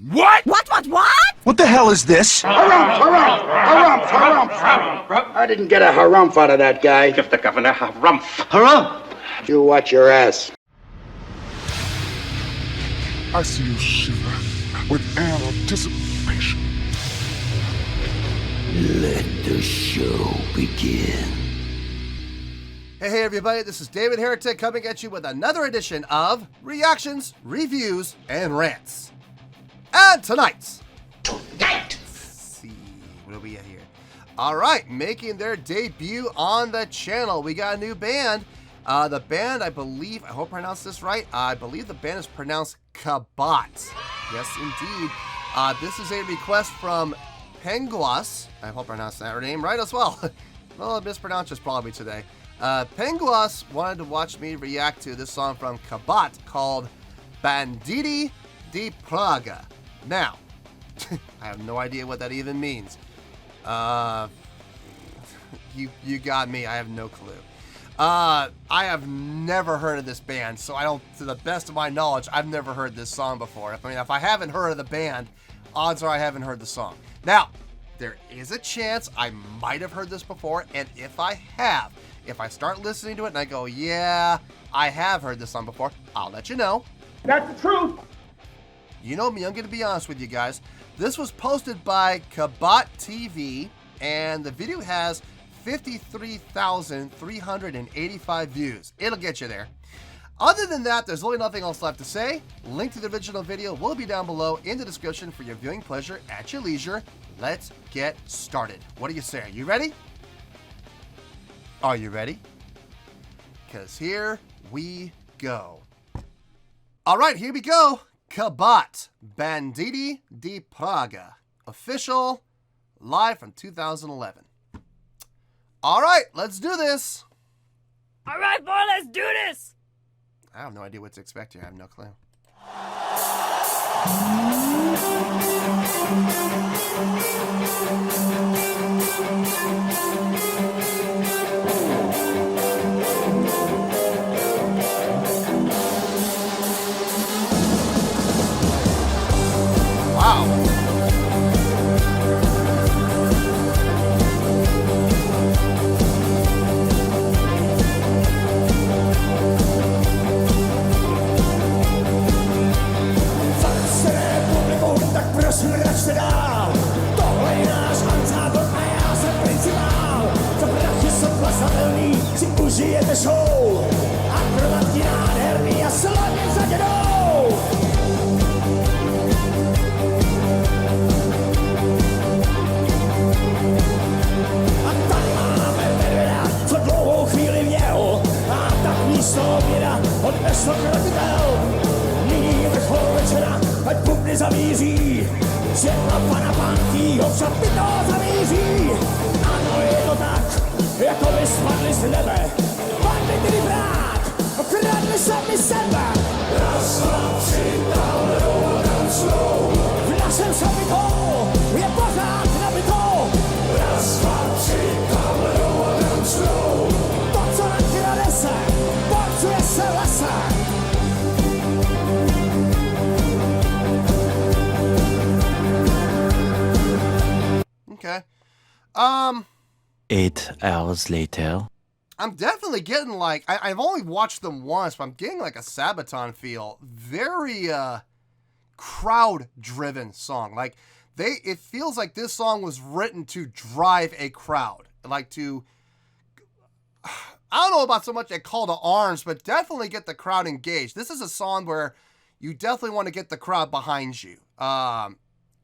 What? What? What the hell is this? Harumph. I didn't get a harumph out of that guy. Give the governor harumph. Harumph! You watch your ass. I see you shiver with anticipation. Let the show begin. Hey everybody, this is David Heretic coming at you with another edition of Reactions, Reviews, and Rants. And tonight, let's see, what are we at here? Alright, making their debut on the channel, we got a new band. The band, I believe, I hope I pronounced this right, I believe the band is pronounced Kabát. Yes, indeed. This is a request from Penguas. I hope I pronounced that name right as well. Well, I mispronounced this probably today. Penguas wanted to watch me react to this song from Kabát called Banditi di Praga. Now, I have no idea what that even means. You got me. I have no clue. I have never heard of this band, so I don't, to the best of my knowledge, I've never heard this song before. If I haven't heard of the band, odds are I haven't heard the song. Now, there is a chance I might have heard this before, and if I have, if I start listening to it and I go, yeah, I have heard this song before, I'll let you know. That's the truth. You know me, I'm going to be honest with you guys. This was posted by Kabát TV, and the video has 53,385 views. It'll get you there. Other than that, there's really nothing else left to say. Link to the original video will be down below in the description for your viewing pleasure at your leisure. Let's get started. What do you say? Are you ready? Are you ready? Because here we go. All right, here we go. Kabát, Banditi di Praga. Official, live from 2011. All right, let's do this. All right, boy, let's do this. I have no idea what to expect here. I have no clue. Wow. Prosím, račte dál, tohle je náš ansábl a já jsem principál. Za prachy jsou plasatelný, si užijete show. Akrobatky nádherný a slavně za dědou. A tady máme medvěda, co dlouhou chvíli měl. A tak místo oběda odnesl kratitel. Nyní je vrchol večera, ať bubny zavíří. Světla pana Pantýho však by to zamíří. Ano, je to tak, jako by spadli z nebe. Banditi di Praga, okradli sami sebe. Raz, dva, tři, tam jdou a tancujou. V našem šapitou je pořád nabito. Raz, dva, tři, tam jdou a tancujou. To, co nakrade se, porcuje se v lese. Okay. 8 hours later. I'm definitely getting like, I've only watched them once, but I'm getting like a Sabaton feel. Very crowd-driven song. Like it feels like this song was written to drive a crowd. Like to, I don't know about so much a call to arms, but definitely get the crowd engaged. This is a song where you definitely want to get the crowd behind you.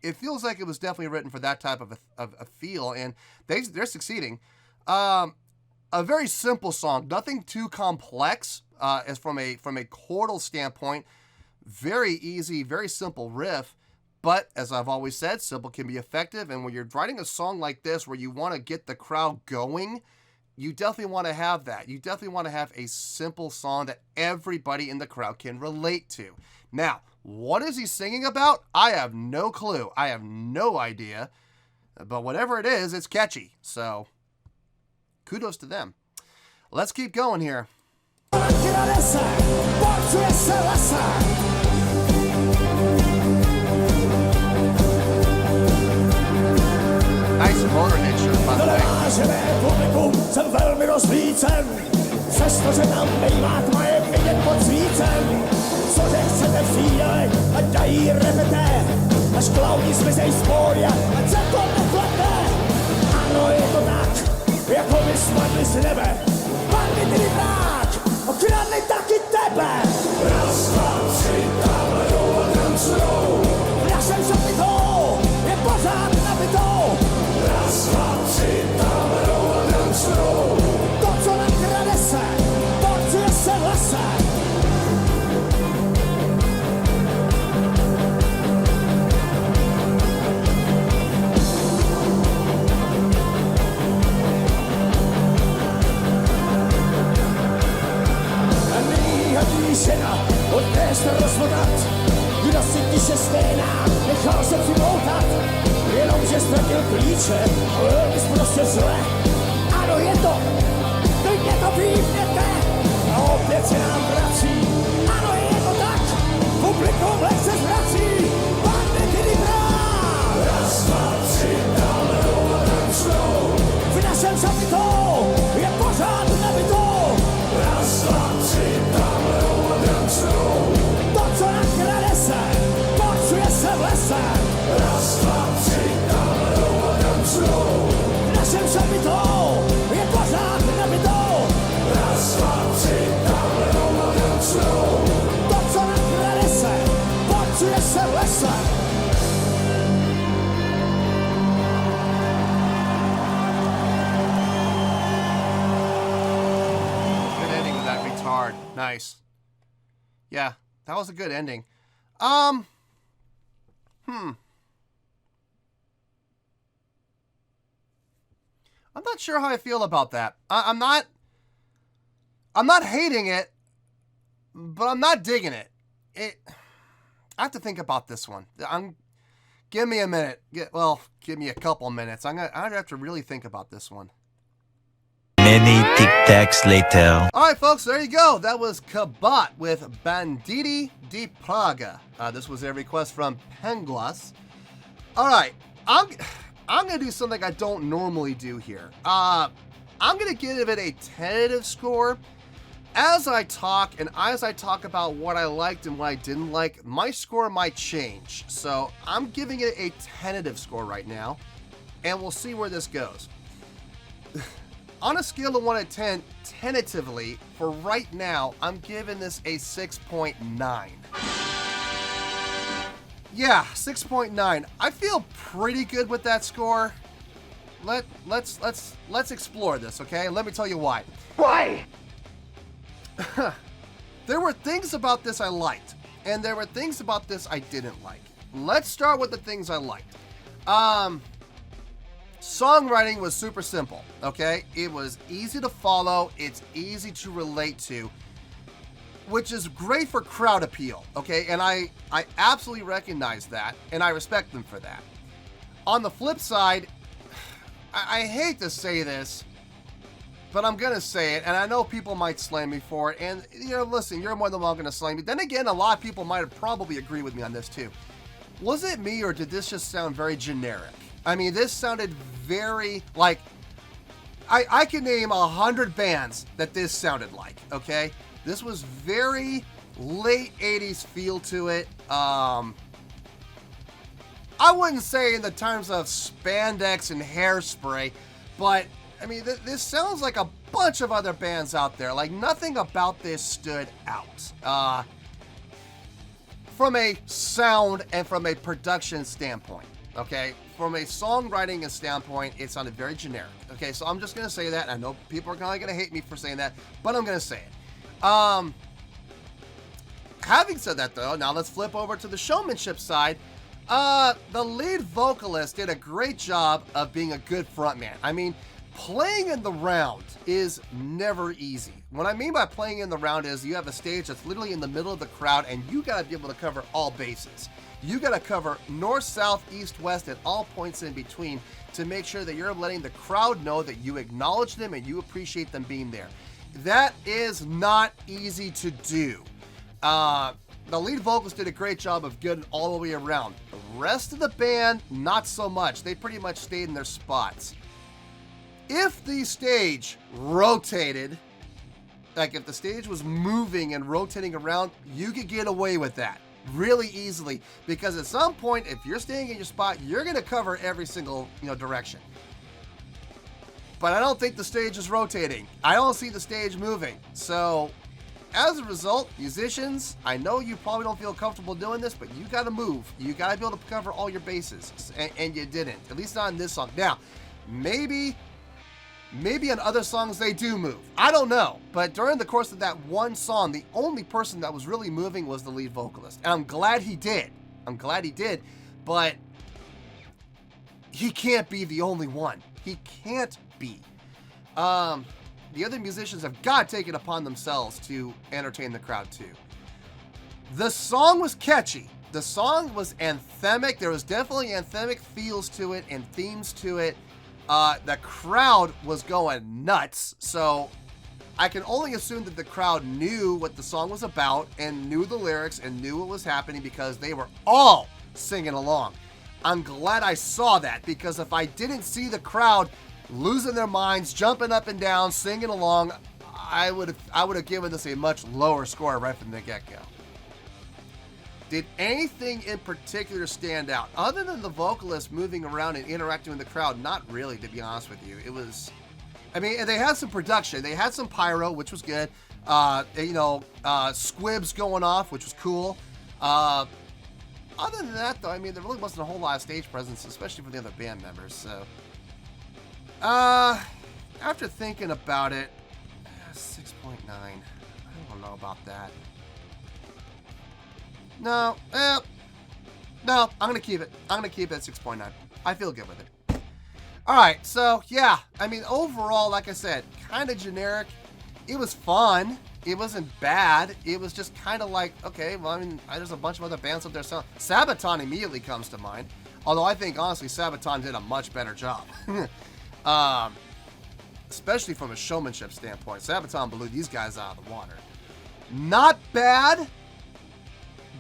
It feels like it was definitely written for that type of a feel, and they're succeeding. A very simple song, nothing too complex as from a chordal standpoint. Very easy, very simple riff, but as I've always said, simple can be effective. And when you're writing a song like this where you want to get the crowd going, you definitely want to have that. You definitely want to have a simple song that everybody in the crowd can relate to. Now, what is he singing about? I have no clue. I have no idea. But whatever it is, it's catchy. So, kudos to them. Let's keep going here. jsem velmi rozlícen. Přestože tam bejvá tma je vidět pod svícem. Cože chcete chvíli, ať dají repete, až klauni zmizej z pódia, ať se to neplete. Ano, je to tak, jako by spadli z nebe. Banditi di Praga, okradli taky tebe. Raz, dva, tři, tamhle dole tancujou. V našem šapitou je pořád nabitou. Raz, dva, tři, tamhle dole tancujou. To, co nakrade se, porcuje se v lese. Žena, odnes to rozvodat. Kdo si tiše stejná, nechal se přimoutat. Jenomže ztratil klíče, ale bys prostě zle. Ano, je to, klidně to výpněte. A opět se nám vrací. Ano, je to tak, publikum lehce zvrací. Banditi di Praga. Raz, dva, tři, dáme dole tancujou. V našem šapitou je pořád nabitou. Raz, dva, tři, dáme dole tancujou. To, co nakrade se, porcuje se v lese. Raz, dva, tři, dáme dole tancujou. V našem šapitou je pořád nabitou. Raz, dva, tři, dáme dole tancujou. To, co nakrade se, porcuje se v lese. Hard. Nice. Yeah, that was a good ending. I'm not sure how I feel about that. I'm not hating it, but I'm not digging it. I have to think about this one. Give me a minute. Give me a couple minutes. I'm gonna have to really think about this one. Many tic-tacs later. Alright folks, there you go. That was Kabát with Banditi di Praga. This was a request from Penglas. Alright, I'm going to do something I don't normally do here. I'm going to give it a tentative score. As I talk and as I talk about what I liked and what I didn't like, my score might change. So I'm giving it a tentative score right now, and we'll see where this goes. On a scale of 1 to 10, tentatively, for right now, I'm giving this a 6.9. Yeah, 6.9. I feel pretty good with that score. Let's explore this, okay? Let me tell you why. Why? There were things about this I liked, and there were things about this I didn't like. Let's start with the things I liked. Songwriting was super simple, okay? It was easy to follow, it's easy to relate to, which is great for crowd appeal, okay? And I absolutely recognize that, and I respect them for that. On the flip side, I hate to say this, but I'm gonna say it, and I know people might slam me for it, and, you know, listen, you're more than welcome to slam me. Then again, a lot of people might have probably agree with me on this too. Was it me, or did this just sound very generic? I mean, this sounded very, like, I could name 100 bands that this sounded like, okay? This was very late 80s feel to it. I wouldn't say in the terms of spandex and hairspray, but, I mean, this sounds like a bunch of other bands out there. Like, nothing about this stood out. From a sound and from a production standpoint, okay? From a songwriting standpoint, it sounded very generic. Okay, so I'm just going to say that. I know people are probably going to hate me for saying that, but I'm going to say it. Having said that, though, now let's flip over to the showmanship side. The lead vocalist did a great job of being a good frontman. I mean, playing in the round is never easy. What I mean by playing in the round is you have a stage that's literally in the middle of the crowd, and you got to be able to cover all bases. You got to cover north, south, east, west, and all points in between to make sure that you're letting the crowd know that you acknowledge them and you appreciate them being there. That is not easy to do. The lead vocalist did a great job of getting all the way around. The rest of the band, not so much. They pretty much stayed in their spots. if the stage rotated, like if the stage was moving and rotating around, you could get away with that really easily, because at some point, if you're staying in your spot, you're going to cover every single, direction. But I don't think the stage is rotating. I don't see the stage moving. So as a result, musicians, I know you probably don't feel comfortable doing this, but you got to move. You got to be able to cover all your bases, and you didn't, at least not in this song. Now, maybe in other songs they do move. I don't know. But during the course of that one song, the only person that was really moving was the lead vocalist. And I'm glad he did. But he can't be the only one. He can't be. The other musicians have got to take it upon themselves to entertain the crowd too. The song was catchy. The song was anthemic. There was definitely anthemic feels to it and themes to it. The crowd was going nuts, so I can only assume that the crowd knew what the song was about and knew the lyrics and knew what was happening, because they were all singing along. I'm glad I saw that, because if I didn't see the crowd losing their minds, jumping up and down, singing along, I would have given this a much lower score right from the get-go. Did anything in particular stand out? Other than the vocalist moving around and interacting with the crowd, not really, to be honest with you. It was, they had some production. They had some pyro, which was good. Squibs going off, which was cool. Other than that, though, there really wasn't a whole lot of stage presence, especially for the other band members. So, after thinking about it, 6.9. I don't know about that. No, I'm going to keep it. I'm going to keep it at 6.9. I feel good with it. All right, so, yeah. Overall, like I said, kind of generic. It was fun. It wasn't bad. It was just kind of like, okay, well, there's a bunch of other bands up there. So Sabaton immediately comes to mind. Although I think, honestly, Sabaton did a much better job. Especially from a showmanship standpoint. Sabaton blew these guys out of the water. Not bad,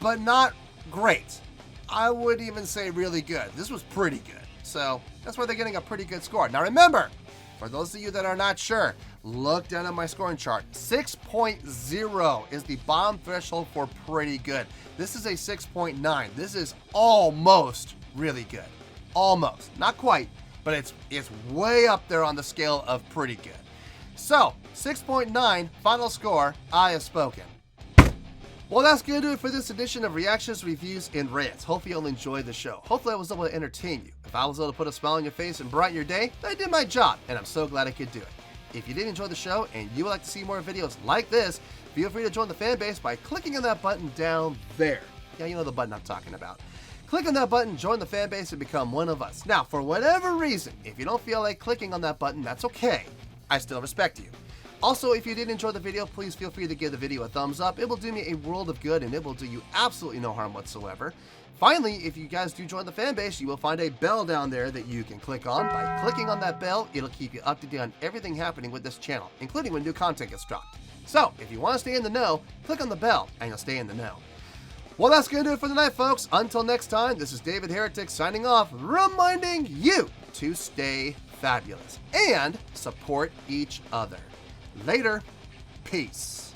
but not great. I would even say really good. This was pretty good. So that's why they're getting a pretty good score. Now remember, for those of you that are not sure, look down at my scoring chart. 6.0 is the bottom threshold for pretty good. This is a 6.9. This is almost really good. Almost. Not quite, but it's way up there on the scale of pretty good. So, 6.9, final score, I have spoken. Well, that's going to do it for this edition of Reactions, Reviews, and Rants. Hopefully you'll enjoy the show. Hopefully I was able to entertain you. If I was able to put a smile on your face and brighten your day, then I did my job, and I'm so glad I could do it. If you did enjoy the show and you would like to see more videos like this, feel free to join the fan base by clicking on that button down there. Yeah, you know the button I'm talking about. Click on that button, join the fan base, and become one of us. Now, for whatever reason, if you don't feel like clicking on that button, that's okay. I still respect you. Also, if you did enjoy the video, please feel free to give the video a thumbs up. It will do me a world of good, and it will do you absolutely no harm whatsoever. Finally, if you guys do join the fan base, you will find a bell down there that you can click on. By clicking on that bell, it'll keep you up to date on everything happening with this channel, including when new content gets dropped. So, if you want to stay in the know, click on the bell, and you'll stay in the know. Well, that's going to do it for the night, folks. Until next time, this is David Heretic signing off, reminding you to stay fabulous and support each other. Later. Peace.